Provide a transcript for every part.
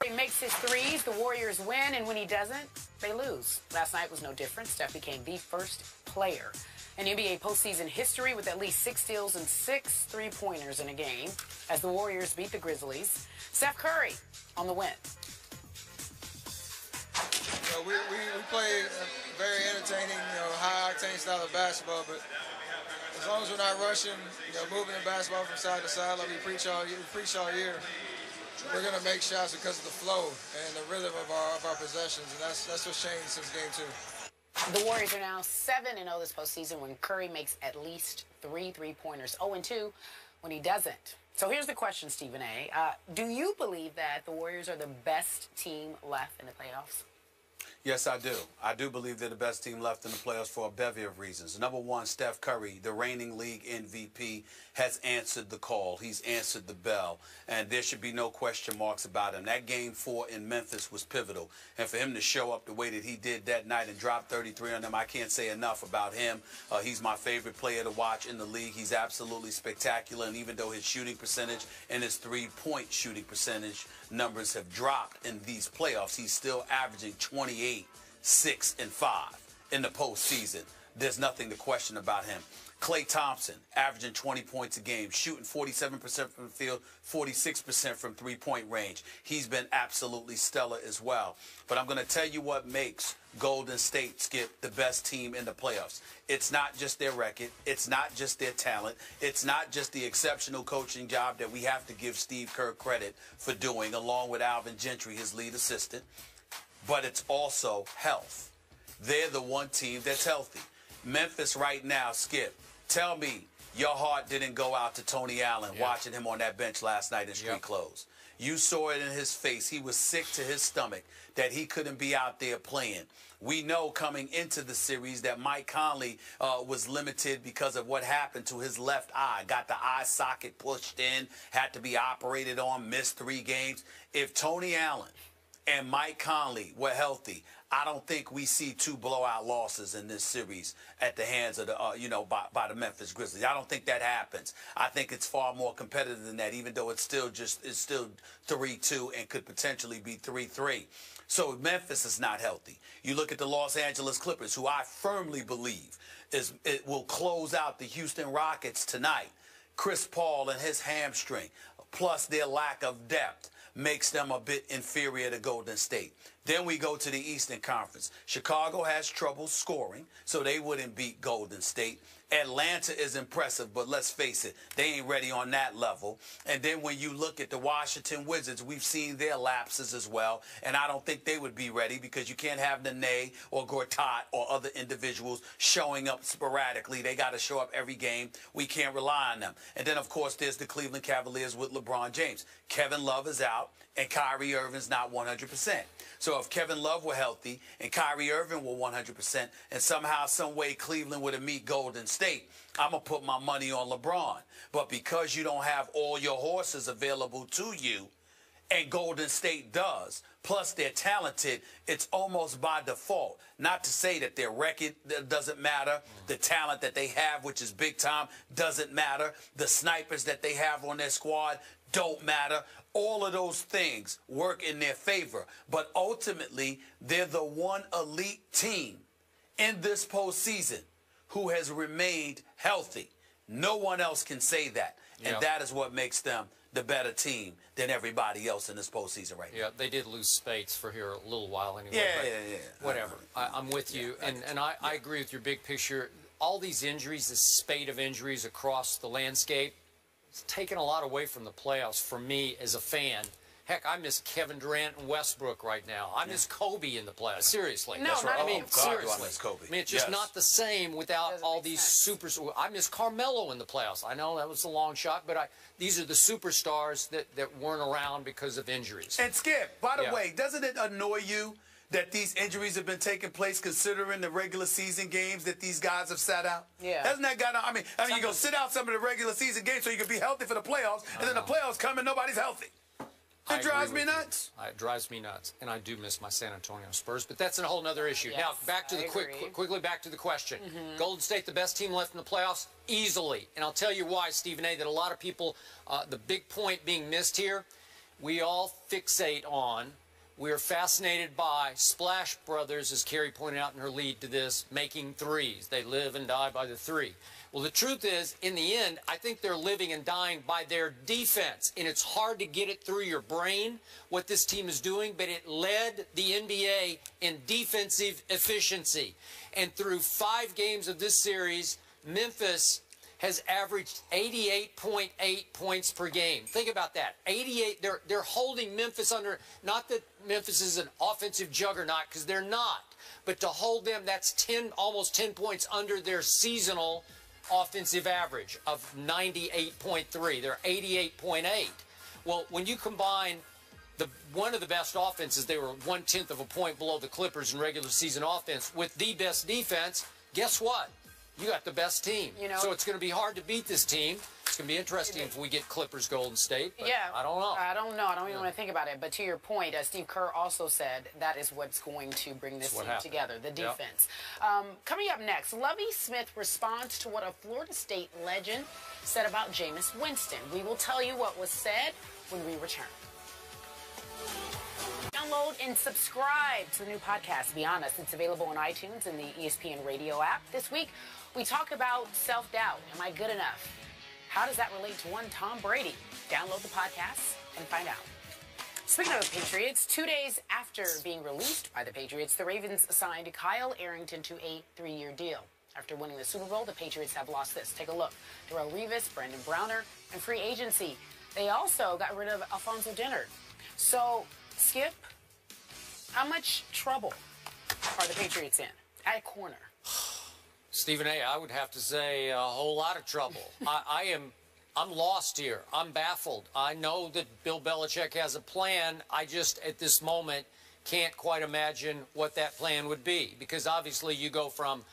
He makes his threes, the Warriors win, and when he doesn't, they lose. Last night was no different. Steph became the first player in NBA postseason history with at least 6 steals and 6 three-pointers in a game as the Warriors beat the Grizzlies. Steph Curry on the win. We play a very entertaining, high-octane style of basketball, but as long as we're not rushing, moving the basketball from side to side like we preach all year, we're going to make shots because of the flow and the rhythm of our possessions, and that's what's changed since game 2. The Warriors are now 7-0 this postseason when Curry makes at least 3 three-pointers, 0-2 when he doesn't. So here's the question, Stephen A. Do you believe that the Warriors are the best team left in the playoffs? Yes, I do. I do believe they're the best team left in the playoffs for a bevy of reasons. Number one, Steph Curry, the reigning league MVP, has answered the call. He's answered the bell, and there should be no question marks about him. That Game 4 in Memphis was pivotal, and for him to show up the way that he did that night and drop 33 on them, I can't say enough about him. He's my favorite player to watch in the league. He's absolutely spectacular, and even though his shooting percentage and his three-point shooting percentage numbers have dropped in these playoffs, he's still averaging 28, 6, and 5 in the postseason. There's nothing to question about him. Klay Thompson, averaging 20 points a game, shooting 47% from the field, 46% from three-point range. He's been absolutely stellar as well. But I'm going to tell you what makes Golden State, Skip, the best team in the playoffs. It's not just their record. It's not just their talent. It's not just the exceptional coaching job that we have to give Steve Kerr credit for doing, along with Alvin Gentry, his lead assistant. But it's also health. They're the one team that's healthy. Memphis right now, Skip, tell me your heart didn't go out to Tony Allen watching him on that bench last night in street clothes. You saw it in his face. He was sick to his stomach that he couldn't be out there playing. We know coming into the series that Mike Conley was limited because of what happened to his left eye. Got the eye socket pushed in, had to be operated on, missed 3 games. If Tony Allen and Mike Conley were healthy, I don't think we see 2 blowout losses in this series at the hands of the, by the Memphis Grizzlies. I don't think that happens. I think it's far more competitive than that, even though it's still 3-2 and could potentially be 3-3. So Memphis is not healthy. You look at the Los Angeles Clippers, who I firmly believe it will close out the Houston Rockets tonight. Chris Paul and his hamstring, plus their lack of depth, makes them a bit inferior to Golden State. Then we go to the Eastern Conference. Chicago has trouble scoring, so they wouldn't beat Golden State. Atlanta is impressive, but let's face it, they ain't ready on that level. And then when you look at the Washington Wizards, we've seen their lapses as well, and I don't think they would be ready because you can't have Nene or Gortat or other individuals showing up sporadically. They got to show up every game. We can't rely on them. And then, of course, there's the Cleveland Cavaliers with LeBron James. Kevin Love is out, and Kyrie Irving's not 100%. So if Kevin Love were healthy and Kyrie Irving were 100%, and somehow, some way Cleveland would have meet Golden State, I'm going to put my money on LeBron. But because you don't have all your horses available to you, and Golden State does, plus they're talented, it's almost by default. Not to say that their record doesn't matter, the talent that they have, which is big time, doesn't matter, the snipers that they have on their squad don't matter. All of those things work in their favor. But ultimately, they're the one elite team in this postseason who has remained healthy. No one else can say that. And that is what makes them the better team than everybody else in this postseason right now. Yeah, they did lose Spates for here a little while anyway. Yeah. Whatever. I'm with you. And I agree with your big picture. All these injuries, this spate of injuries across the landscape, it's taken a lot away from the playoffs for me as a fan. Heck, I miss Kevin Durant and Westbrook right now. I miss Kobe in the playoffs. Seriously. No, that's right. I mean, seriously. I miss Kobe. I mean, it's just not the same without all these supers. I miss Carmelo in the playoffs. I know that was a long shot, but these are the superstars that weren't around because of injuries. And Skip, by the way, doesn't it annoy you that these injuries have been taking place considering the regular season games that these guys have sat out? Yeah. Hasn't that got to, I mean you go sit out some of the regular season games so you can be healthy for the playoffs, and then the playoffs come and nobody's healthy. It drives me nuts. It drives me nuts, and I do miss my San Antonio Spurs, but that's a whole other issue. Now, back to the quickly back to the question. Golden State, the best team left in the playoffs? Easily. And I'll tell you why, Stephen A., that a lot of people, the big point being missed here, we all fixate on. We're fascinated by Splash Brothers, as Carrie pointed out in her lead to this, making threes. They live and die by the three. Well, the truth is, in the end, I think they're living and dying by their defense. And it's hard to get it through your brain what this team is doing, but it led the NBA in defensive efficiency. And through 5 games of this series, Memphis has averaged 88.8 points per game. Think about that. 88. They're holding Memphis under, not that Memphis is an offensive juggernaut, because they're not, but to hold them, that's almost 10 points under their seasonal offensive average of 98.3. They're 88.8. Well, when you combine one of the best offenses, they were 1/10 of a point below the Clippers in regular season offense, with the best defense, guess what? You got the best team. You know, so it's going to be hard to beat this team. It's going to be interesting if we get Clippers Golden State. But yeah. I don't know. I don't know. I don't even want to think about it. But to your point, Steve Kerr also said that is what's going to bring this team together, the defense. Yep. Coming up next, Lovie Smith responds to what a Florida State legend said about Jameis Winston. We will tell you what was said when we return. Download and subscribe to the new podcast, Be Honest. It's available on iTunes and the ESPN radio app. This week, we talk about self-doubt. Am I good enough? How does that relate to one Tom Brady? Download the podcast and find out. Speaking of the Patriots, 2 days after being released by the Patriots, the Ravens signed Kyle Arrington to a 3-year deal. After winning the Super Bowl, the Patriots have lost this. Take a look. Darrelle Revis, Brandon Browner, and free agency. They also got rid of Alfonso Dennard. So, Skip, how much trouble are the Patriots in at corner? Stephen A., I would have to say a whole lot of trouble. I'm lost here. I'm baffled. I know that Bill Belichick has a plan. I just, at this moment, can't quite imagine what that plan would be. Because obviously you go from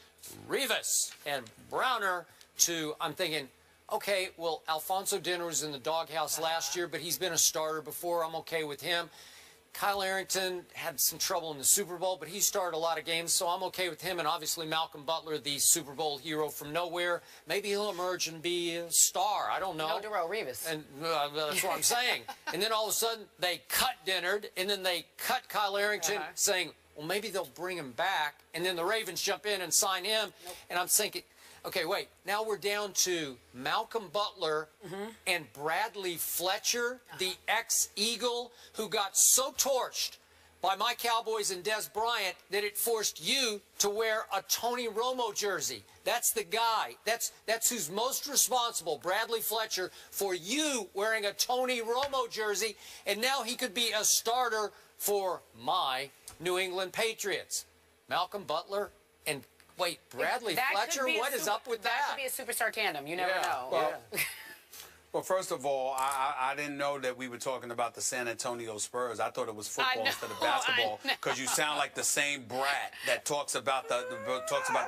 Revis and Browner to, I'm thinking, okay, well, Alfonso Dennard was in the doghouse last year, but he's been a starter before. I'm okay with him. Kyle Arrington had some trouble in the Super Bowl, but he started a lot of games, so I'm okay with him. And obviously Malcolm Butler, the Super Bowl hero from nowhere. Maybe he'll emerge and be a star. I don't know. No Darrelle Revis. And that's what I'm saying. And then all of a sudden they cut Dennard, and then they cut Kyle Arrington, saying, well, maybe they'll bring him back. And then the Ravens jump in and sign him. And I'm thinking, okay, wait, now we're down to Malcolm Butler and Bradley Fletcher, the ex-Eagle, who got so torched by my Cowboys and Des Bryant that it forced you to wear a Tony Romo jersey. That's the guy. That's who's most responsible, Bradley Fletcher, for you wearing a Tony Romo jersey, and now he could be a starter for my New England Patriots. Malcolm Butler and wait, Bradley Fletcher? What is up with that? That could be a superstar tandem. You never know. Well, well, first of all, I didn't know that we were talking about the San Antonio Spurs. I thought it was football instead of basketball, because you sound like the same brat that talks about the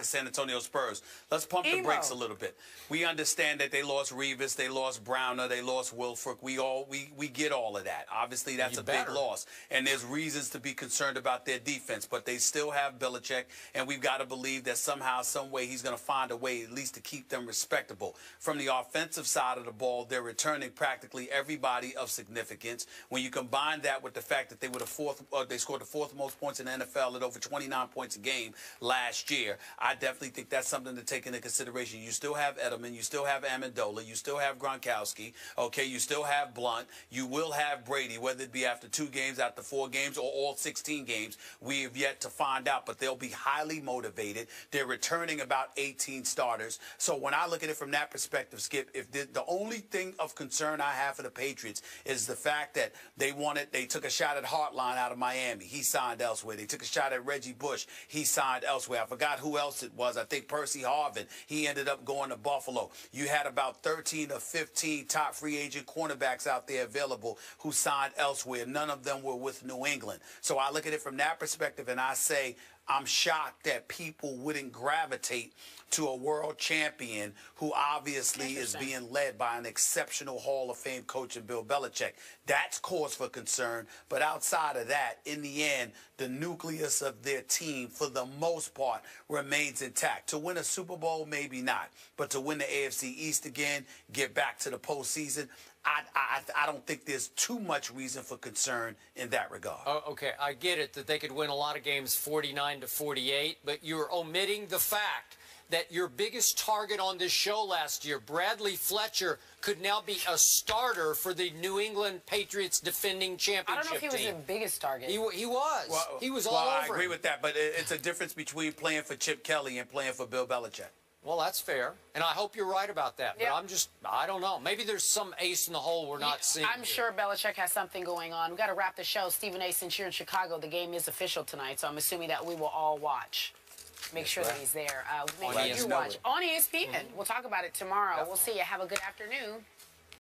San Antonio Spurs. Let's pump the brakes a little bit. We understand that they lost Revis, they lost Browner, they lost Wilfork. We get all of that. Obviously, that's a big loss, and there's reasons to be concerned about their defense. But they still have Belichick, and we've got to believe that somehow, some way, he's going to find a way at least to keep them respectable. From the offensive side of the ball, they're returning practically everybody of significance. When you combine that with the fact that they were they scored the 4th most points in the NFL at over 29 points a game last year, I definitely think that's something to take into consideration. You still have Edelman, you still have Amendola, you still have Gronkowski, okay, you still have Blunt, you will have Brady, whether it be after 2 games, after 4 games, or all 16 games. We have yet to find out, but they'll be highly motivated. They're returning about 18 starters. So when I look at it from that perspective, Skip, if the only thing of concern I have for the Patriots is the fact that they took a shot at Hartline out of Miami. He signed elsewhere. They took a shot at Reggie Bush. He signed elsewhere. I forgot who else it was. I think Percy Harvin. He ended up going to Buffalo. You had about 13 or 15 top free agent cornerbacks out there available who signed elsewhere. None of them were with New England. So I look at it from that perspective, and I say, I'm shocked that people wouldn't gravitate to a world champion who obviously is being led by an exceptional exceptional Hall of Fame coach in Bill Belichick. That's cause for concern. But outside of that, in the end, the nucleus of their team, for the most part, remains intact. To win a Super Bowl, maybe not. But to win the AFC East again, get back to the postseason, I don't think there's too much reason for concern in that regard. Oh, okay, I get it that they could win a lot of games 49-48, but you're omitting the fact that your biggest target on this show last year, Bradley Fletcher, could now be a starter for the New England Patriots defending championship I don't know if he was the biggest target. He was. Well, he was all well, over I agree him. with that, but it's a difference between playing for Chip Kelly and playing for Bill Belichick. Well, that's fair, and I hope you're right about that. Yep. But I don't know. Maybe there's some ace in the hole we're not seeing. I'm sure Belichick has something going on. We've got to wrap the show. Stephen A., since you're in Chicago, the game is official tonight, so I'm assuming that we will all watch. Make sure that he's there. Make sure you watch on ESPN. We'll talk about it tomorrow. We'll see you. Have a good afternoon.